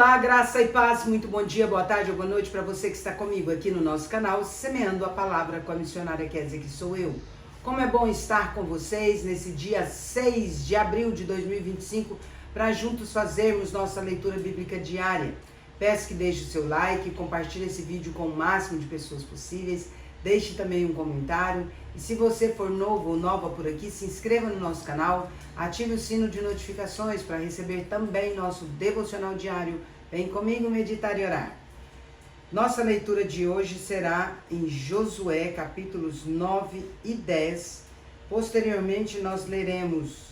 Olá, graça e paz, muito bom dia, boa tarde ou boa noite para você que está comigo aqui no nosso canal, Semeando a Palavra com a missionária Kézia, que sou eu. Como é bom estar com vocês nesse dia 6 de abril de 2025 para juntos fazermos nossa leitura bíblica diária. Peço que deixe o seu like, compartilhe esse vídeo com o máximo de pessoas possíveis, deixe também um comentário e se você for novo ou nova por aqui, se inscreva no nosso canal, ative o sino de notificações para receber também nosso devocional diário. Vem comigo meditar e orar. Nossa leitura de hoje será em Josué, capítulos 9 e 10. Posteriormente nós leremos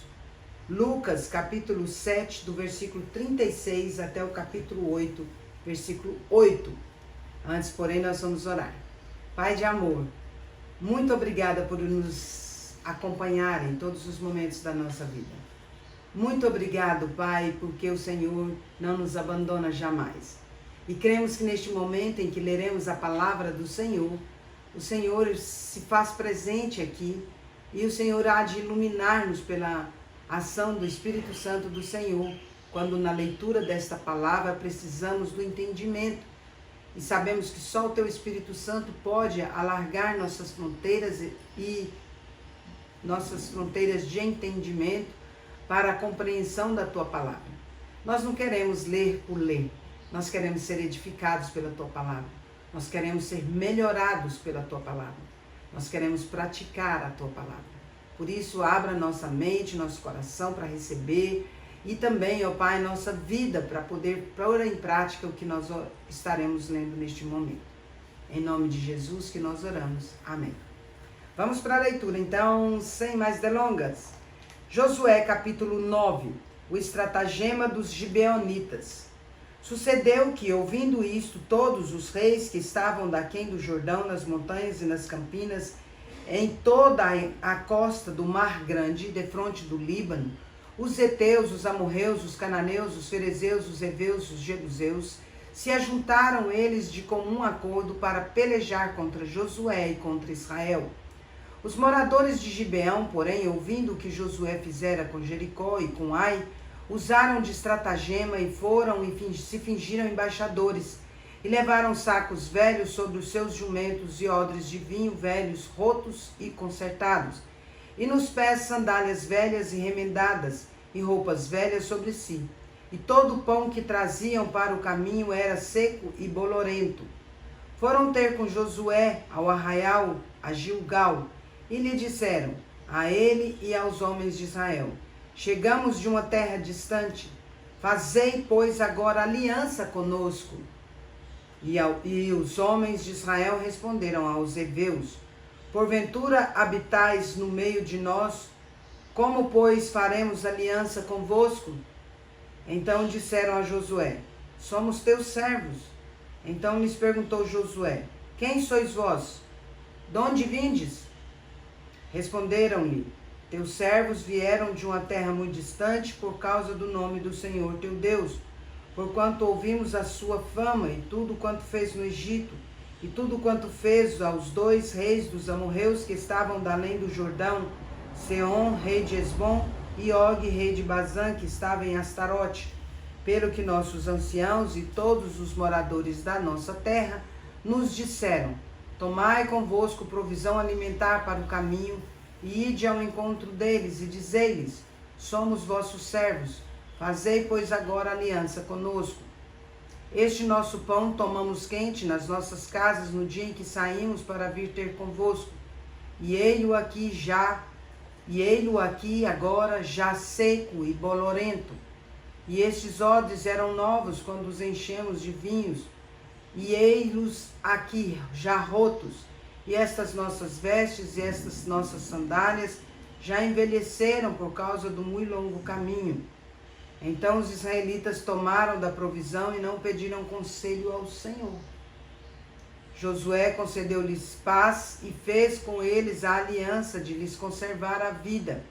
Lucas, capítulo 7, do versículo 36 até o capítulo 8, versículo 8. Antes, porém, nós vamos orar. Pai de amor, muito obrigada por nos acompanhar em todos os momentos da nossa vida. Muito obrigado, Pai, porque o Senhor não nos abandona jamais. E cremos que neste momento em que leremos a palavra do Senhor, o Senhor se faz presente aqui e o Senhor há de iluminar-nos pela ação do Espírito Santo do Senhor, quando na leitura desta palavra precisamos do entendimento. E sabemos que só o Teu Espírito Santo pode alargar nossas fronteiras e nossas fronteiras de entendimento para a compreensão da Tua palavra. Nós não queremos ler por ler, nós queremos ser edificados pela Tua palavra. Nós queremos ser melhorados pela Tua palavra. Nós queremos praticar a Tua palavra. Por isso, abra nossa mente, nosso coração para receber e também, ó Pai, nossa vida para poder pôr em prática o que nós estaremos lendo neste momento. Em nome de Jesus que nós oramos. Amém. Vamos para a leitura, então, sem mais delongas. Josué, capítulo 9, o estratagema dos gibeonitas. Sucedeu que, ouvindo isto, todos os reis que estavam daquém do Jordão, nas montanhas e nas campinas, em toda a costa do Mar Grande, defronte do Líbano, os heteus, os amorreus, os cananeus, os ferezeus, os heveus, os jebuseus, se ajuntaram eles de comum acordo para pelejar contra Josué e contra Israel. Os moradores de Gibeão, porém, ouvindo o que Josué fizera com Jericó e com Ai, usaram de estratagema e foram e se fingiram embaixadores, e levaram sacos velhos sobre os seus jumentos e odres de vinho velhos, rotos e consertados, e nos pés sandálias velhas e remendadas, e roupas velhas sobre si. E todo o pão que traziam para o caminho era seco e bolorento. Foram ter com Josué ao arraial, a Gilgal, e lhe disseram, a ele e aos homens de Israel, chegamos de uma terra distante, fazei, pois, agora aliança conosco. E os homens de Israel responderam aos heveus, porventura habitais no meio de nós, como, pois, faremos aliança convosco? Então disseram a Josué, somos teus servos. Então lhes perguntou Josué, quem sois vós? De onde vindes? Responderam-lhe, teus servos vieram de uma terra muito distante por causa do nome do Senhor teu Deus, porquanto ouvimos a sua fama e tudo quanto fez no Egito, e tudo quanto fez aos dois reis dos amorreus que estavam da além do Jordão, Seom, rei de Esbom, e Og, rei de Bazã, que estava em Astarote. Pelo que nossos anciãos e todos os moradores da nossa terra nos disseram, tomai convosco provisão alimentar para o caminho, e ide ao encontro deles, e dizei-lhes, somos vossos servos, fazei, pois, agora aliança conosco. Este nosso pão tomamos quente nas nossas casas no dia em que saímos para vir ter convosco, e ei-lo aqui agora já seco e bolorento. E estes odres eram novos quando os enchemos de vinhos, e ei-los aqui já rotos, e estas nossas vestes e estas nossas sandálias já envelheceram por causa do muito longo caminho. Então os israelitas tomaram da provisão e não pediram conselho ao Senhor. Josué concedeu-lhes paz e fez com eles a aliança de lhes conservar a vida.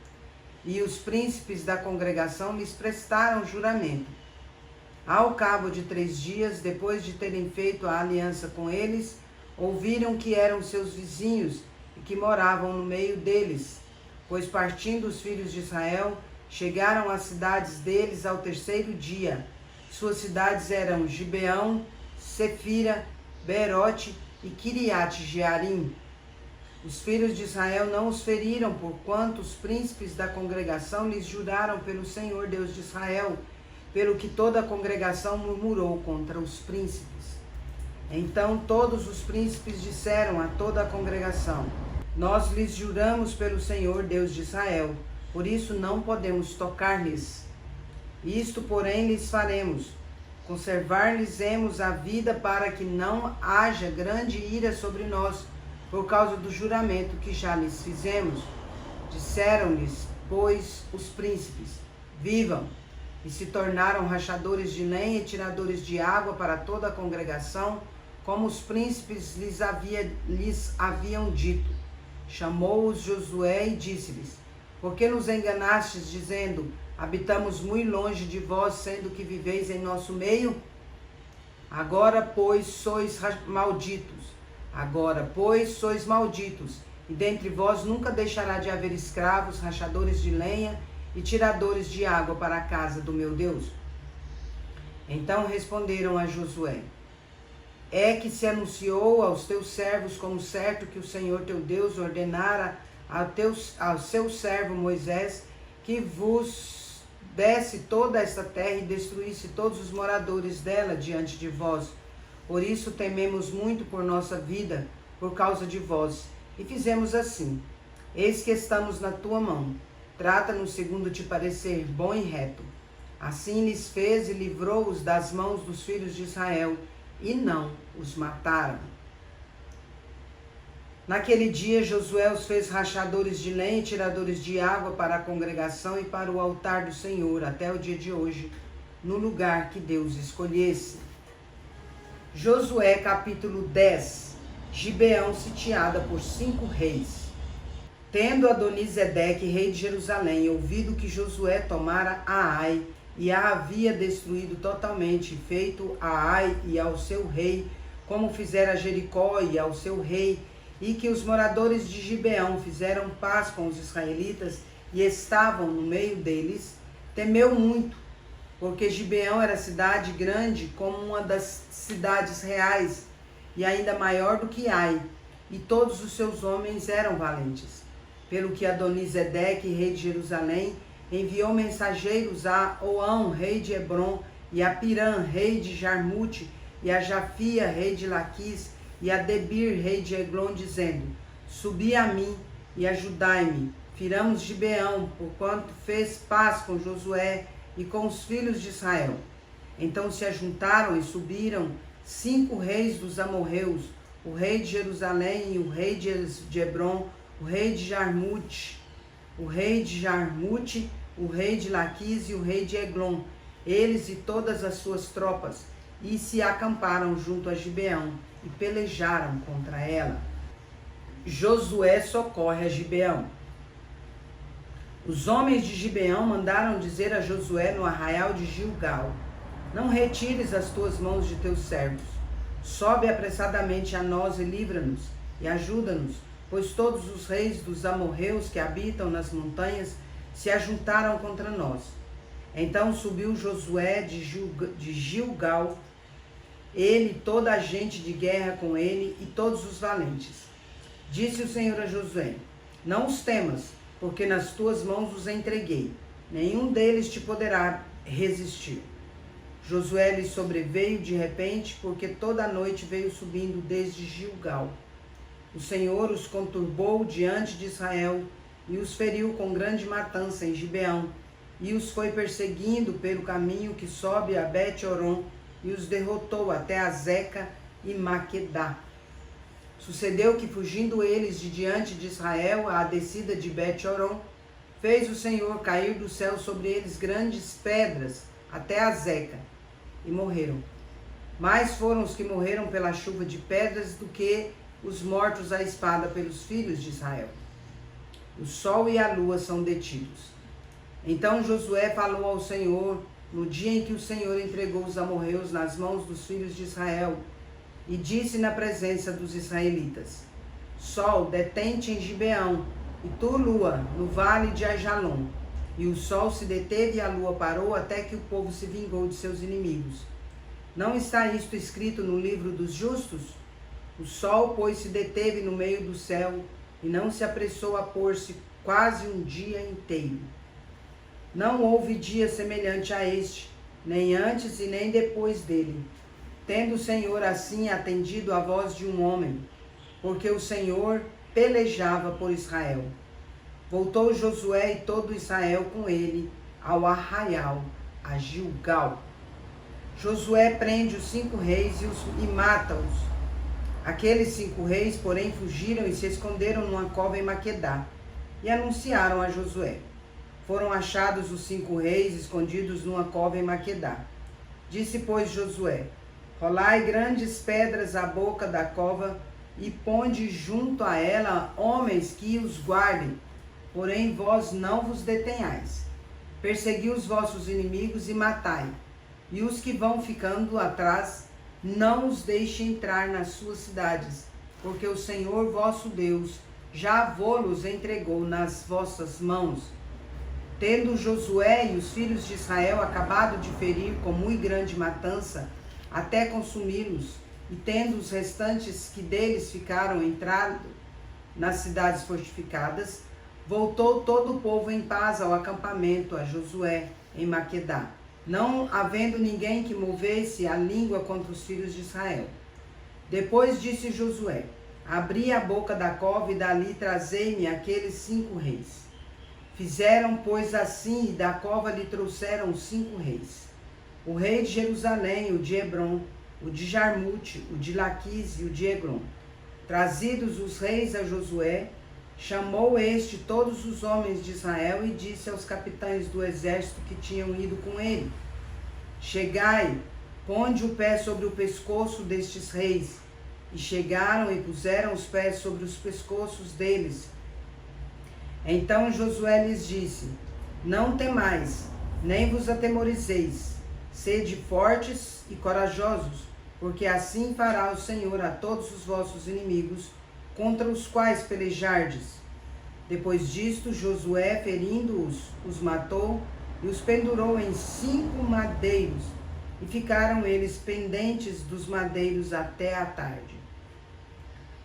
E os príncipes da congregação lhes prestaram juramento. Ao cabo de 3 dias, depois de terem feito a aliança com eles, ouviram que eram seus vizinhos e que moravam no meio deles, pois partindo os filhos de Israel, chegaram às cidades deles ao 3º dia, Suas cidades eram Gibeão, Sefira, Beerote e Quiriate-Jearim. Os filhos de Israel não os feriram, porquanto os príncipes da congregação lhes juraram pelo Senhor Deus de Israel, pelo que toda a congregação murmurou contra os príncipes. Então todos os príncipes disseram a toda a congregação: nós lhes juramos pelo Senhor Deus de Israel, por isso não podemos tocar-lhes. Isto, porém, lhes faremos: conservar-lhes-emos a vida, para que não haja grande ira sobre nós, por causa do juramento que já lhes fizemos. Disseram-lhes, pois, os príncipes: vivam! E se tornaram rachadores de lenha e tiradores de água para toda a congregação, como os príncipes lhes haviam dito. Chamou-os Josué e disse-lhes: por que nos enganastes, dizendo: habitamos muito longe de vós, sendo que viveis em nosso meio? Agora, pois, sois malditos. Agora, pois, sois malditos, e dentre vós nunca deixará de haver escravos, rachadores de lenha e tiradores de água para a casa do meu Deus. Então responderam a Josué: é que se anunciou aos teus servos como certo que o Senhor teu Deus ordenara ao seu servo Moisés que vos desse toda esta terra e destruísse todos os moradores dela diante de vós. Por isso tememos muito por nossa vida, por causa de vós, e fizemos assim. Eis que estamos na tua mão. Trata-nos segundo te parecer bom e reto. Assim lhes fez e livrou-os das mãos dos filhos de Israel, e não os mataram. Naquele dia Josué os fez rachadores de lenha e tiradores de água para a congregação e para o altar do Senhor, até o dia de hoje, no lugar que Deus escolhesse. Josué capítulo 10. Gibeão sitiada por 5 reis. Tendo Adonisedeque, rei de Jerusalém, ouvido que Josué tomara a Ai e a havia destruído totalmente, feito a Ai e ao seu rei, como fizera Jericó e ao seu rei, e que os moradores de Gibeão fizeram paz com os israelitas e estavam no meio deles, temeu muito, porque Gibeão era cidade grande como uma das cidades reais, e ainda maior do que Ai, e todos os seus homens eram valentes. Pelo que Adonisedeque, rei de Jerusalém, enviou mensageiros a Oão, rei de Hebron, e a Pirã, rei de Jarmute, e a Jafia, rei de Laquis, e a Debir, rei de Eglon, dizendo: subi a mim e ajudai-me, firamos Gibeão, porquanto fez paz com Josué e com os filhos de Israel. Então se ajuntaram e subiram 5 reis dos amorreus, o rei de Jerusalém e o rei de Hebron, o rei de Jarmute, o rei de Laquis e o rei de Eglon, eles e todas as suas tropas, e se acamparam junto a Gibeão e pelejaram contra ela. Josué socorre a Gibeão. Os homens de Gibeão mandaram dizer a Josué no arraial de Gilgal: não retires as tuas mãos de teus servos. Sobe apressadamente a nós e livra-nos, e ajuda-nos, pois todos os reis dos amorreus que habitam nas montanhas se ajuntaram contra nós. Então subiu Josué de Gilgal, ele e toda a gente de guerra com ele e todos os valentes. Disse o Senhor a Josué: não os temas, porque nas tuas mãos os entreguei. Nenhum deles te poderá resistir. Josué lhe sobreveio de repente, porque toda a noite veio subindo desde Gilgal. O Senhor os conturbou diante de Israel e os feriu com grande matança em Gibeão, e os foi perseguindo pelo caminho que sobe a Bet-Horon, e os derrotou até Azeca e Maquedá. Sucedeu que, fugindo eles de diante de Israel à descida de Bet-Horon, fez o Senhor cair do céu sobre eles grandes pedras até Azeca, e morreram. Mais foram os que morreram pela chuva de pedras do que os mortos à espada pelos filhos de Israel. O sol e a lua são detidos. Então Josué falou ao Senhor no dia em que o Senhor entregou os amorreus nas mãos dos filhos de Israel, e disse na presença dos israelitas: Sol, detente em Gibeão, e tu, lua, no vale de Ajalon. E o sol se deteve e a lua parou, até que o povo se vingou de seus inimigos. Não está isto escrito no livro dos justos? O sol, pois, se deteve no meio do céu, e não se apressou a pôr-se quase um dia inteiro. Não houve dia semelhante a este, nem antes e nem depois dele, tendo o Senhor assim atendido à voz de um homem, porque o Senhor pelejava por Israel. Voltou Josué e todo Israel com ele ao arraial, a Gilgal. Josué prende os 5 reis e mata-os. Aqueles 5 reis, porém, fugiram e se esconderam numa cova em Maquedá, e anunciaram a Josué. Foram achados os 5 reis escondidos numa cova em Maquedá. Disse, pois, Josué: rolai grandes pedras à boca da cova e ponde junto a ela homens que os guardem, porém vós não vos detenhais. Persegui os vossos inimigos e matai, e os que vão ficando atrás, não os deixe entrar nas suas cidades, porque o Senhor vosso Deus já vô-los entregou nas vossas mãos. Tendo Josué e os filhos de Israel acabado de ferir com muito grande matança, até consumi-los, e tendo os restantes que deles ficaram entrado nas cidades fortificadas, voltou todo o povo em paz ao acampamento a Josué em Maquedá, não havendo ninguém que movesse a língua contra os filhos de Israel. Depois disse Josué: abri a boca da cova e dali trazei-me aqueles 5 reis. Fizeram, pois, assim, e da cova lhe trouxeram 5 reis. O rei de Jerusalém, o de Hebrom, o de Jarmute, o de Laquis e o de Eglon. Trazidos os reis a Josué, chamou este todos os homens de Israel e disse aos capitães do exército que tinham ido com ele: chegai, ponde o pé sobre o pescoço destes reis. E chegaram e puseram os pés sobre os pescoços deles. Então Josué lhes disse: não temais, nem vos atemorizeis, sede fortes e corajosos, porque assim fará o Senhor a todos os vossos inimigos, contra os quais pelejardes. Depois disto, Josué, ferindo-os, os matou e os pendurou em 5 madeiros, e ficaram eles pendentes dos madeiros até a tarde.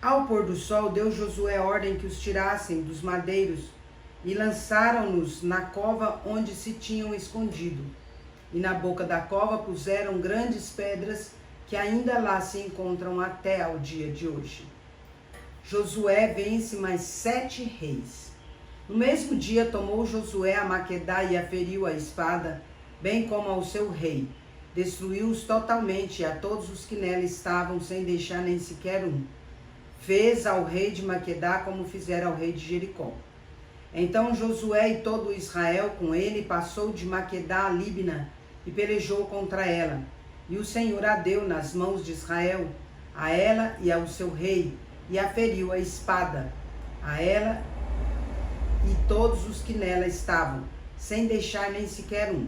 Ao pôr do sol, deu Josué ordem que os tirassem dos madeiros, e lançaram-nos na cova onde se tinham escondido. E na boca da cova puseram grandes pedras, que ainda lá se encontram até ao dia de hoje. Josué vence mais 7 reis. No mesmo dia tomou Josué a Maquedá e a feriu a espada, bem como ao seu rei. Destruiu-os totalmente e a todos os que nela estavam, sem deixar nem sequer um. Fez ao rei de Maquedá como fizera ao rei de Jericó. Então Josué e todo Israel com ele passou de Maquedá a Líbina e pelejou contra ela. E o Senhor a deu nas mãos de Israel, a ela e ao seu rei, e a feriu a espada, a ela e todos os que nela estavam, sem deixar nem sequer um.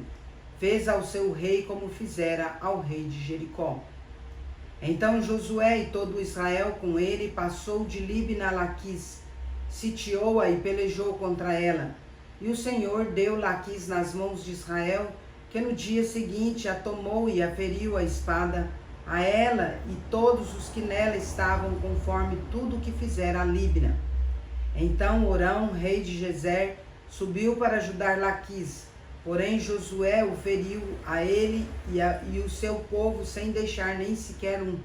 Fez ao seu rei como fizera ao rei de Jericó. Então Josué e todo Israel com ele passou de Líbina a Laquis, sitiou-a e pelejou contra ela. E o Senhor deu Laquis nas mãos de Israel, que no dia seguinte a tomou e a feriu a espada, a ela e todos os que nela estavam, conforme tudo o que fizera a Líbina. Então Orão, rei de Gezer, subiu para ajudar Laquis, porém Josué o feriu a ele e o seu povo, sem deixar nem sequer um.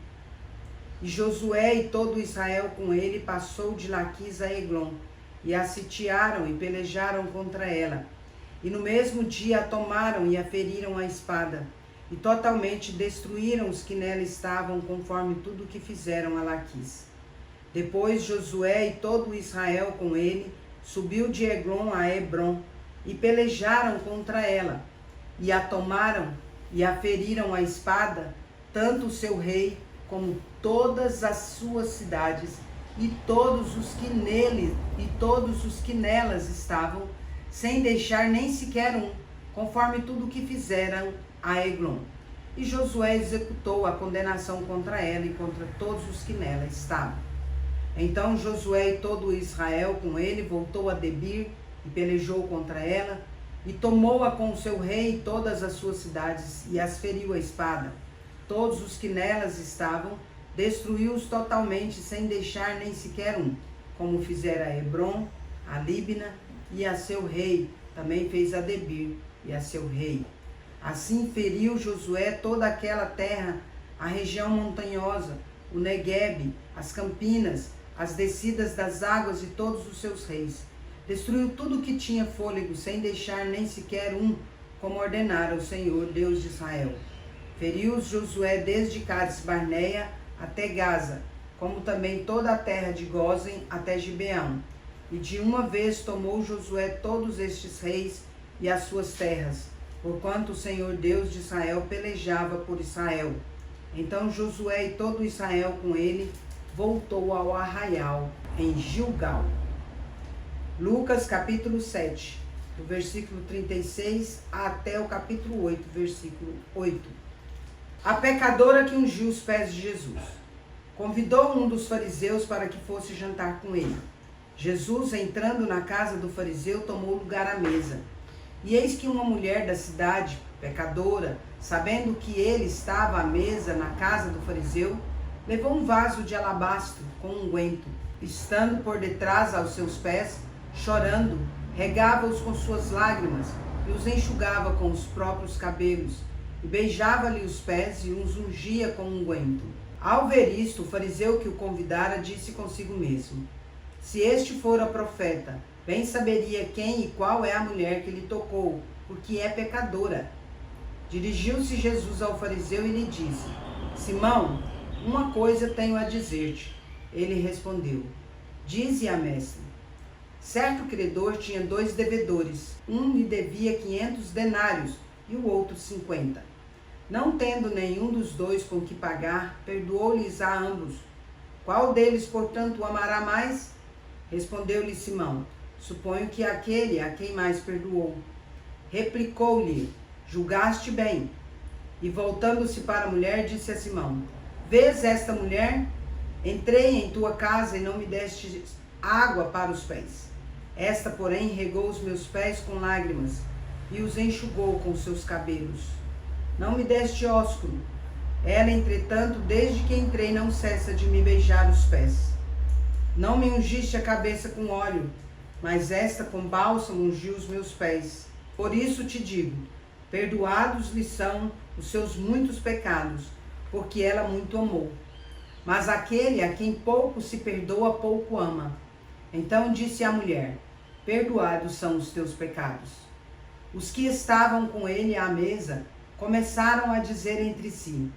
E Josué e todo Israel com ele passou de Laquis a Eglon, e a sitiaram e pelejaram contra ela. E no mesmo dia a tomaram e a feriram a espada, e totalmente destruíram os que nela estavam, conforme tudo o que fizeram a Laquis. Depois Josué e todo Israel com ele subiu de Eglon a Hebrom, e pelejaram contra ela, e a tomaram e a feriram a espada, tanto o seu rei como todas as suas cidades, e todos os que nelas estavam, sem deixar nem sequer um, conforme tudo o que fizeram a Eglon. E Josué executou a condenação contra ela e contra todos os que nela estavam. Então Josué e todo Israel com ele voltou a Debir e pelejou contra ela, e tomou-a com o seu rei e todas as suas cidades, e as feriu a espada. Todos os que nelas estavam, destruiu-os totalmente, sem deixar nem sequer um, como fizera a Hebron, a Líbina e a seu rei, também fez a Debir e a seu rei. Assim feriu Josué toda aquela terra, a região montanhosa, o Neguebe, as campinas, as descidas das águas e todos os seus reis. Destruiu tudo o que tinha fôlego, sem deixar nem sequer um, como ordenara o Senhor, Deus de Israel. Feriu Josué desde Cades Barneia até Gaza, como também toda a terra de Gósen até Gibeão. E de uma vez tomou Josué todos estes reis e as suas terras, porquanto o Senhor Deus de Israel pelejava por Israel. Então Josué e todo Israel com ele voltou ao arraial em Gilgal. Lucas capítulo 7, do versículo 36 até o capítulo 8, versículo 8. A pecadora que ungiu os pés de Jesus. Convidou um dos fariseus para que fosse jantar com ele. Jesus, entrando na casa do fariseu, tomou lugar à mesa. E eis que uma mulher da cidade, pecadora, sabendo que ele estava à mesa na casa do fariseu, levou um vaso de alabastro com unguento, estando por detrás aos seus pés, chorando, regava-os com suas lágrimas e os enxugava com os próprios cabelos, e beijava-lhe os pés e os ungia com unguento. Ao ver isto, o fariseu que o convidara disse consigo mesmo: se este fora profeta, bem saberia quem e qual é a mulher que lhe tocou, porque é pecadora. Dirigiu-se Jesus ao fariseu e lhe disse: Simão, uma coisa tenho a dizer-te. Ele respondeu: dize a mestre. Certo credor tinha 2 devedores. Um lhe devia 500 denários e o outro 50. Não tendo nenhum dos 2 com que pagar, perdoou-lhes a ambos. Qual deles, portanto, o amará mais? Respondeu-lhe Simão: suponho que aquele a quem mais perdoou. Replicou-lhe: julgaste bem. E voltando-se para a mulher, disse a Simão: vês esta mulher? Entrei em tua casa e não me deste água para os pés. Esta, porém, regou os meus pés com lágrimas e os enxugou com seus cabelos. Não me deste ósculo. Ela, entretanto, desde que entrei, não cessa de me beijar os pés. Não me ungiste a cabeça com óleo, mas esta com bálsamo ungiu os meus pés. Por isso te digo, perdoados lhe são os seus muitos pecados, porque ela muito amou. Mas aquele a quem pouco se perdoa, pouco ama. Então disse a mulher: perdoados são os teus pecados. Os que estavam com ele à mesa começaram a dizer entre si: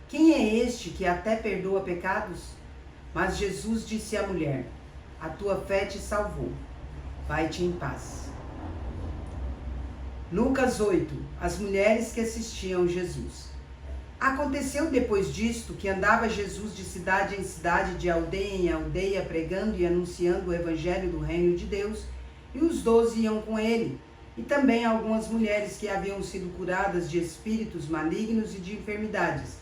quem é este que até perdoa pecados? Mas Jesus disse à mulher: a tua fé te salvou. Vai-te em paz. Lucas 8. As mulheres que assistiam Jesus. Aconteceu depois disto que andava Jesus de cidade em cidade, de aldeia em aldeia, pregando e anunciando o evangelho do reino de Deus, e os 12 iam com ele, e também algumas mulheres que haviam sido curadas de espíritos malignos e de enfermidades.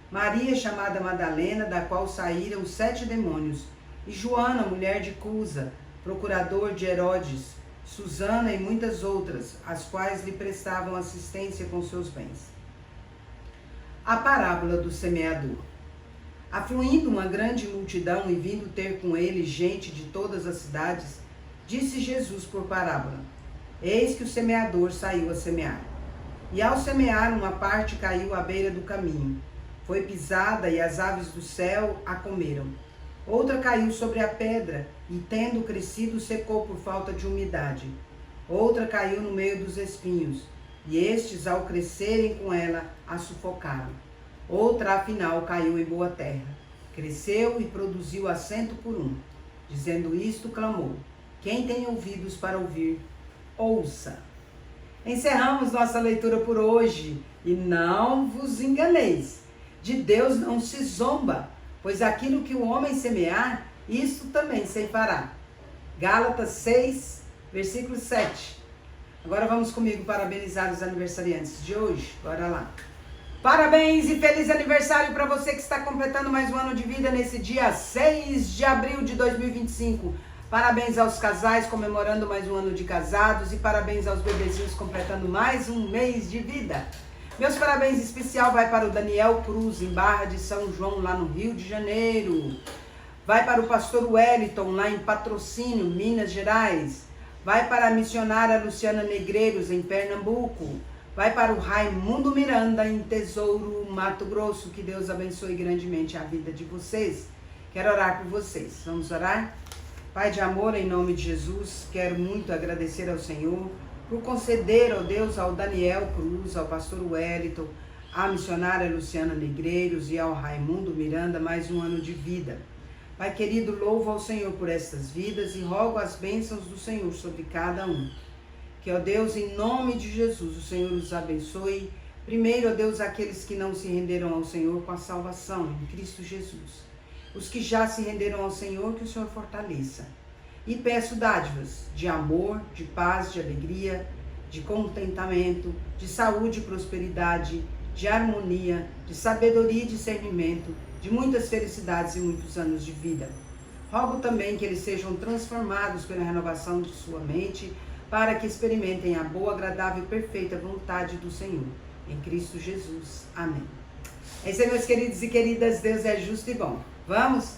Maria, chamada Madalena, da qual saíram 7 demônios, e Joana, mulher de Cusa, procurador de Herodes, Susana e muitas outras, as quais lhe prestavam assistência com seus bens. A parábola do semeador. Afluindo uma grande multidão e vindo ter com ele gente de todas as cidades, disse Jesus por parábola: eis que o semeador saiu a semear. E ao semear, uma parte caiu à beira do caminho. Foi pisada e as aves do céu a comeram. Outra caiu sobre a pedra e, tendo crescido, secou por falta de umidade. Outra caiu no meio dos espinhos, e estes, ao crescerem com ela, a sufocaram. Outra, afinal, caiu em boa terra. Cresceu e produziu a 100 por 1. Dizendo isto, clamou: quem tem ouvidos para ouvir, ouça. Encerramos nossa leitura por hoje. E não vos enganeis, de Deus não se zomba, pois aquilo que o homem semear, isto também ceifará. Gálatas 6, versículo 7. Agora vamos comigo parabenizar os aniversariantes de hoje. Bora lá. Parabéns e feliz aniversário para você que está completando mais um ano de vida nesse dia 6 de abril de 2025. Parabéns aos casais comemorando mais um ano de casados e parabéns aos bebezinhos completando mais um mês de vida. Meus parabéns especial vai para o Daniel Cruz, em Barra de São João, lá no Rio de Janeiro. Vai para o pastor Wellington, lá em Patrocínio, Minas Gerais. Vai para a missionária Luciana Negreiros, em Pernambuco. Vai para o Raimundo Miranda, em Tesouro, Mato Grosso. Que Deus abençoe grandemente a vida de vocês. Quero orar por vocês. Vamos orar? Pai de amor, em nome de Jesus, quero muito agradecer ao Senhor por conceder, ó Deus, ao Daniel Cruz, ao pastor Wellington, à missionária Luciana Negreiros e ao Raimundo Miranda mais um ano de vida. Pai querido, louvo ao Senhor por estas vidas e rogo as bênçãos do Senhor sobre cada um. Que, ó Deus, em nome de Jesus, o Senhor os abençoe. Primeiro, ó Deus, aqueles que não se renderam ao Senhor com a salvação em Cristo Jesus. Os que já se renderam ao Senhor, que o Senhor fortaleça. E peço dádivas de amor, de paz, de alegria, de contentamento, de saúde e prosperidade, de harmonia, de sabedoria e discernimento, de muitas felicidades e muitos anos de vida. Rogo também que eles sejam transformados pela renovação de sua mente, para que experimentem a boa, agradável e perfeita vontade do Senhor. Em Cristo Jesus. Amém. É isso aí, meus queridos e queridas. Deus é justo e bom. Vamos?